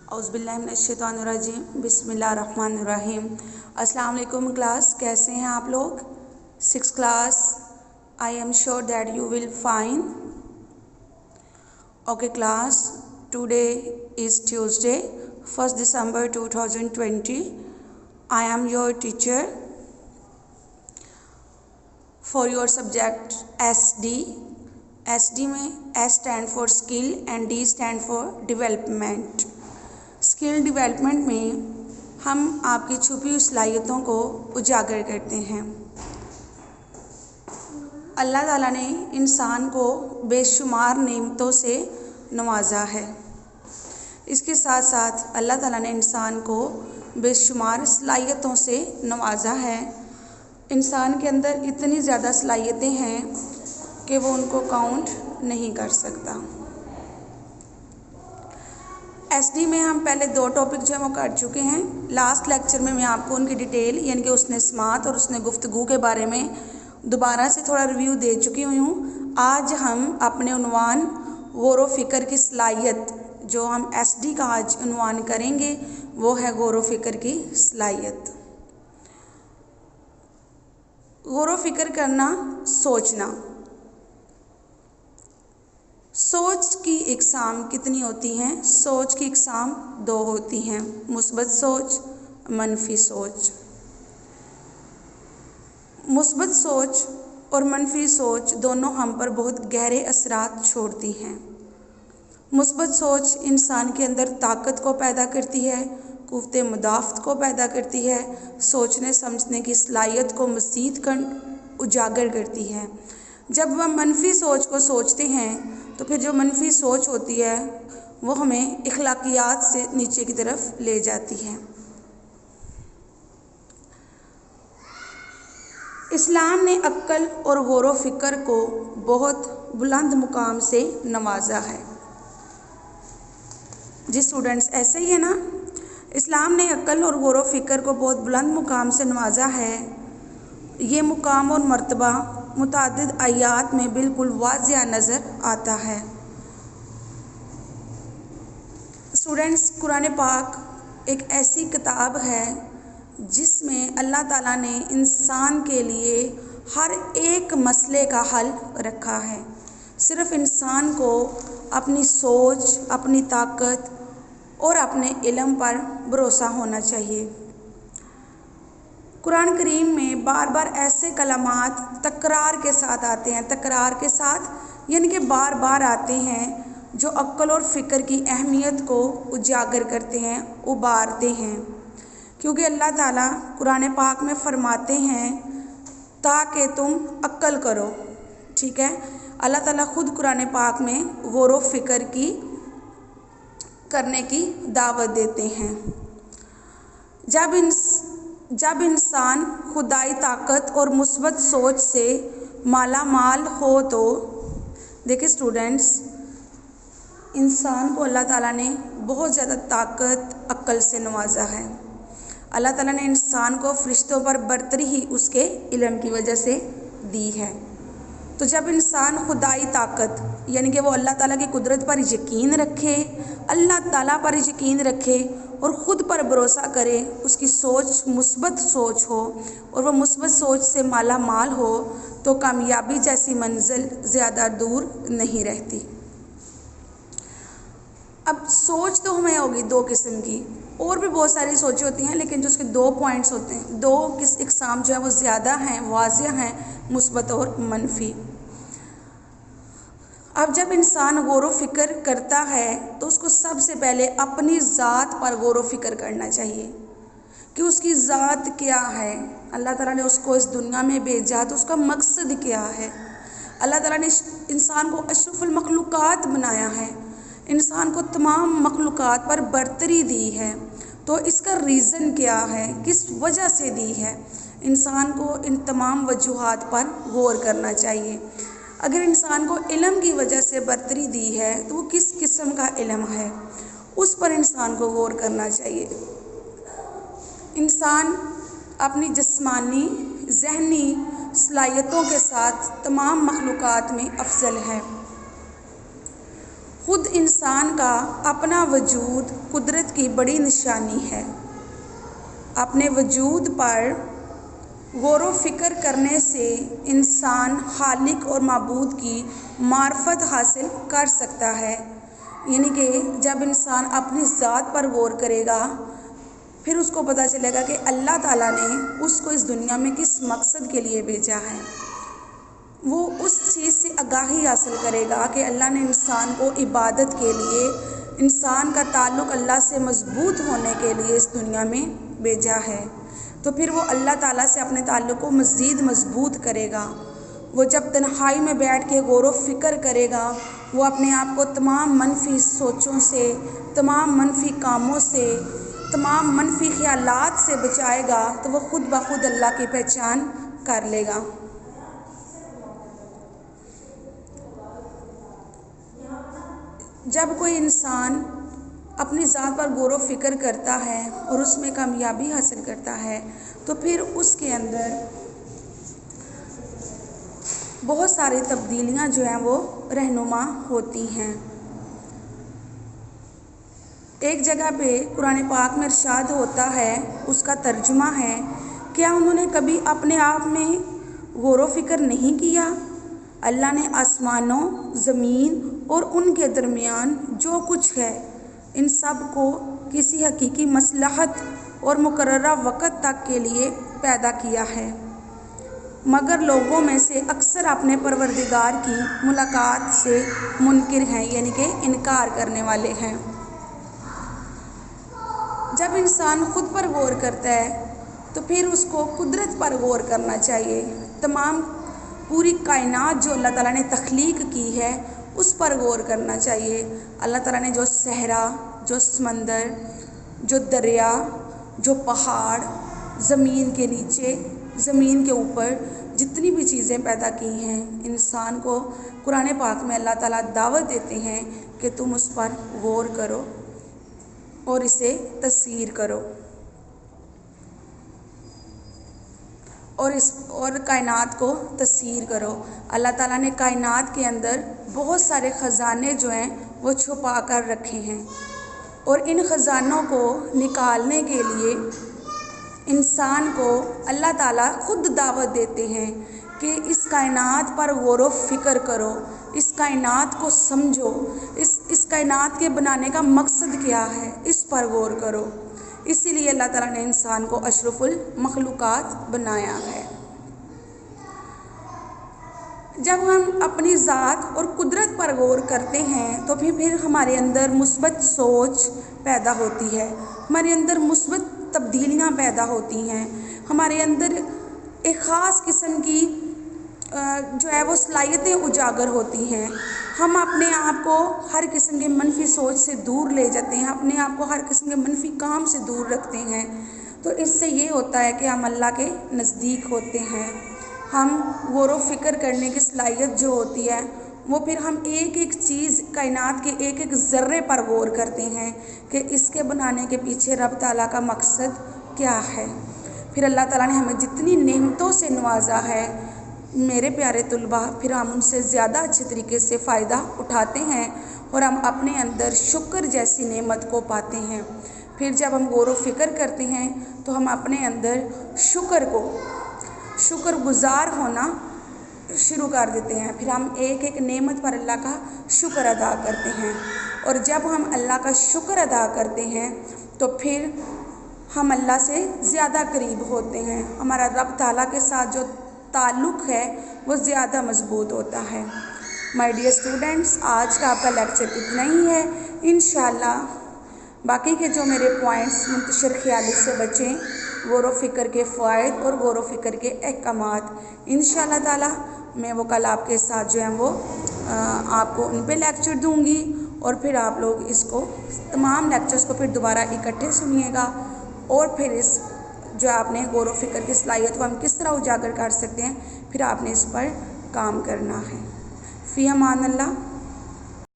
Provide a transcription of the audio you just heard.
औज़ुबिल्लाहिमिनश्शैतानिर्रजीम बिस्मिल्लाहिर्रहमानिर्रहीम। अस्सलाम वालेकुम क्लास, कैसे हैं आप लोग? 6th class, I am sure that you will fine. Okay class, today is Tuesday 1st December 2020। I am your teacher for your subject SD। SD में S stand for skill and D stand for development. Skill development में हम आपकी छुपी हुई सलाहियतों को उजागर करते हैं। अल्लाह ताला ने इंसान को बेशुमार नेमतों से नवाजा है। इसके साथ साथ अल्लाह ताला ने इंसान को बेशुमार सलाहियतों से नवाजा है। इंसान के अंदर इतनी ज़्यादा सलाहियतें हैं कि वो उनको काउंट नहीं कर सकता। SD में हम पहले 2 टॉपिक जो है वो कर चुके हैं। लास्ट लेक्चर में मैं आपको उनकी डिटेल यानी कि उसने स्मात और उसने गुफ्तगू के बारे में दोबारा से थोड़ा रिव्यू दे चुकी हुई हूँ। आज हम अपने उन्वान गौर व फ़िक्र की सलाहियत, जो हम SD का आज उन्वान करेंगे, वो है गौर व फ़िक्र की सलाहियत। गौर व फ़िक्र करना, सोचना। सोच की इकसाम कितनी होती हैं? सोच की इकसाम 2 होती हैं, मुस्बत सोच, मनफी सोच। मुस्बत सोच और मनफी सोच दोनों हम पर बहुत गहरे असरात छोड़ती हैं। मुस्बत सोच इंसान के अंदर ताकत को पैदा करती है, कुव्वते मुदाफ़त को पैदा करती है, सोचने समझने की सलाहियत को मज़ीद उजागर करती है। जब हम मनफी सोच को सोचते हैं तो फिर जो मनफी सोच होती है वो हमें इखलाकियात से नीचे की तरफ ले जाती है। इस्लाम ने अक्ल और गौर व फ़िक्र को बहुत बुलंद मुकाम से नवाजा है। जी स्टूडेंट्स, ऐसे ही है ना? इस्लाम ने अक्ल और गौर व फ़िक्र को बहुत बुलंद मुकाम से नवाजा है। ये मुकाम और मर्तबा मुतादिद आयात में बिल्कुल वाज़िह नज़र आता है। स्टूडेंट्स, कुरान पाक एक ऐसी किताब है जिसमें अल्लाह ताला ने इंसान के लिए हर एक मसले का हल रखा है। सिर्फ़ इंसान को अपनी सोच, अपनी ताकत और अपने इल्म पर भरोसा होना चाहिए। कुरान करीम में बार बार ऐसे कलमात तकरार के साथ आते हैं, तकरार के साथ यानी कि बार बार आते हैं, जो अक्ल और फ़िक्र की अहमियत को उजागर करते हैं, उबारते हैं। क्योंकि अल्लाह ताला कुरान पाक में फ़रमाते हैं ताकि तुम अक्ल करो। ठीक है, अल्लाह ताला ख़ुद कुरान पाक में गौर व फ़िक्र की करने की दावत देते हैं। जब इंसान खुदाई ताकत और मुस्बत सोच से माला माल हो तो देखिए स्टूडेंट्स, इंसान को अल्लाह ताला ने बहुत ज़्यादा ताकत अक्ल से नवाजा है। अल्लाह ताला ने इंसान को फरिश्तों पर बरतरी ही उसके इल्म की वजह से दी है। तो जब इंसान खुदाई ताकत यानी कि वो अल्लाह ताला की कुदरत पर यकीन रखे, अल्लाह ताला पर यकीन रखे और ख़ुद पर भरोसा करे, उसकी सोच मुस्बत सोच हो और वह मुस्बत सोच से माला माल हो, तो कामयाबी जैसी मंजिल ज़्यादा दूर नहीं रहती। अब सोच तो हमें होगी 2 किस्म की, और भी बहुत सारी सोचें होती हैं, लेकिन जो उसके 2 पॉइंट्स होते हैं, 2 इकसाम जो है वो ज़्यादा हैं, वाज़िह हैं, मुस्बत और मनफी। अब जब इंसान गौर व फ़िक्र करता है तो उसको सबसे पहले अपनी ज़ात पर गौर व फ़िक्र करना चाहिए कि उसकी ज़ात क्या है। अल्लाह ताला ने उसको इस दुनिया में भेजा तो उसका मकसद क्या है। अल्लाह ताला ने इंसान को अशरफुल मखलूक़ात बनाया है, इंसान को तमाम मखलूक़ात पर बरतरी दी है, तो इसका रीज़न क्या है, किस वजह से दी है। इंसान को इन तमाम वजूहात पर गौर करना चाहिए। अगर इंसान को इल्म की वजह से बरतरी दी है तो वो किस किस्म का इल्म है, उस पर इंसान को गौर करना चाहिए। इंसान अपनी जिस्मानी ज़हनी सलाहियतों के साथ तमाम मखलूक़ात में अफजल है। खुद इंसान का अपना वजूद कुदरत की बड़ी निशानी है। अपने वजूद पर गौर व फिक्र करने से इंसान खालिक और माबूद की मार्फत हासिल कर सकता है। यानी कि जब इंसान अपनी ज़ात पर गौर करेगा फिर उसको पता चलेगा कि अल्लाह ताला ने उसको इस दुनिया में किस मकसद के लिए भेजा है। वो उस चीज़ से आगाही हासिल करेगा कि अल्लाह ने इंसान को इबादत के लिए, इंसान का ताल्लुक़ अल्लाह से मज़बूत होने के लिए इस दुनिया में भेजा है। तो फिर वो अल्लाह ताला से अपने ताल्लुक़ को मज़ीद मज़बूत करेगा। वो जब तन्हाई में बैठ के गौर व फिक्र करेगा, वो अपने आप को तमाम मनफी सोचों से, तमाम मनफी कामों से, तमाम मनफी ख़यालात से बचाएगा, तो वो खुद ब खुद अल्लाह की पहचान कर लेगा। जब कोई इंसान अपनी ज़ात पर गौर व फिक्र करता है और उसमें कामयाबी हासिल करता है तो फिर उसके अंदर बहुत सारी तब्दीलियां जो हैं वो रहनुमा होती हैं। एक जगह पे कुरान पाक में इरशाद होता है, उसका तर्जुमा है, क्या उन्होंने कभी अपने आप में गौर व फिक्र नहीं किया? अल्लाह ने आसमानों, ज़मीन और उनके दरमियान जो कुछ है इन सब को किसी हकीकी मसलहत और मुकर्ररा वक़्त तक के लिए पैदा किया है, मगर लोगों में से अक्सर अपने परवरदिगार की मुलाकात से मुनकिर हैं, यानी कि इनकार करने वाले हैं। जब इंसान खुद पर गौर करता है तो फिर उसको कुदरत पर गौर करना चाहिए। तमाम पूरी कायनात जो अल्लाह ताला ने तख्लीक की है उस पर गौर करना चाहिए। अल्लाह ताला ने जो सहरा, जो समंदर, जो दरिया, जो पहाड़, ज़मीन के नीचे, ज़मीन के ऊपर जितनी भी चीज़ें पैदा की हैं, इंसान को कुरान पाक में अल्लाह ताला दावत देते हैं कि तुम उस पर गौर करो और इसे तस्सीर करो और कायनात को तस्सीर करो। अल्लाह ताला ने कायनात के अंदर बहुत सारे ख़जाने जो हैं वो छुपा कर रखे हैं और इन ख़जानों को निकालने के लिए इंसान को अल्लाह ताला खुद दावत देते हैं कि इस कायनात पर गौर व फिक्र करो, इस कायनात को समझो, इस कायनात के बनाने का मकसद क्या है, इस पर गौर करो। इसीलिए अल्लाह ताला ने इंसान को अशरफुल मखलूक़ात बनाया है। जब हम अपनी ज़ात और कुदरत पर गौर करते हैं तो फिर हमारे अंदर मुस्बत सोच पैदा होती है, हमारे अंदर मुस्बत तब्दीलियाँ पैदा होती हैं, हमारे अंदर एक ख़ास किस्म की जो है वो सलाहियतें उजागर होती हैं। हम अपने आप को हर किस्म की मनफी सोच से दूर ले जाते हैं, अपने आप को हर किस्म के मनफी काम से दूर रखते हैं। तो इससे ये होता है कि हम अल्लाह के नज़दीक होते हैं। हम गौर व फिक्र करने की सलाहियत जो होती है वो फिर हम एक एक चीज़ कायनात के एक एक ज़र्रे पर गौर करते हैं कि इसके बनाने के पीछे रब ताला का मकसद क्या है। फिर अल्लाह ताला ने हमें जितनी नेमतों से नवाजा है मेरे प्यारे तुलबा, फिर हम उनसे ज़्यादा अच्छे तरीके से फ़ायदा उठाते हैं और हम अपने अंदर शुक्र जैसी नेमत को पाते हैं। फिर जब हम गौर व फिक्र करते हैं तो हम अपने अंदर शुक्रगुज़ार होना शुरू कर देते हैं। फिर हम एक एक नेमत पर अल्लाह का शुक्र अदा करते हैं और जब हम अल्लाह का शुक्र अदा करते हैं तो फिर हम अल्लाह से ज़्यादा करीब होते हैं। हमारा रब ताला के साथ जो ताल्लुक़ है वो ज़्यादा मज़बूत होता है। माय डियर स्टूडेंट्स, आज का आपका लेक्चर इतना ही है। इंशाअल्लाह बाकी के जो मेरे पॉइंट्स मुंतशिर ख्याली से बचें, गौर व फिक्र के फ़वाइद और गौर व फिक्र के अहकामात, इंशाअल्लाह ताला मैं वो कल आपके साथ जो है वो आपको उन पे लेक्चर दूँगी और फिर आप लोग इसको तमाम लेक्चर्स को फिर दोबारा इकट्ठे सुनिएगा और फिर इस जो आपने गौर व फिक्र की सलाहियत को हम किस तरह उजागर कर सकते हैं, फिर आपने इस पर काम करना है। फ़ी अमान अल्लाह।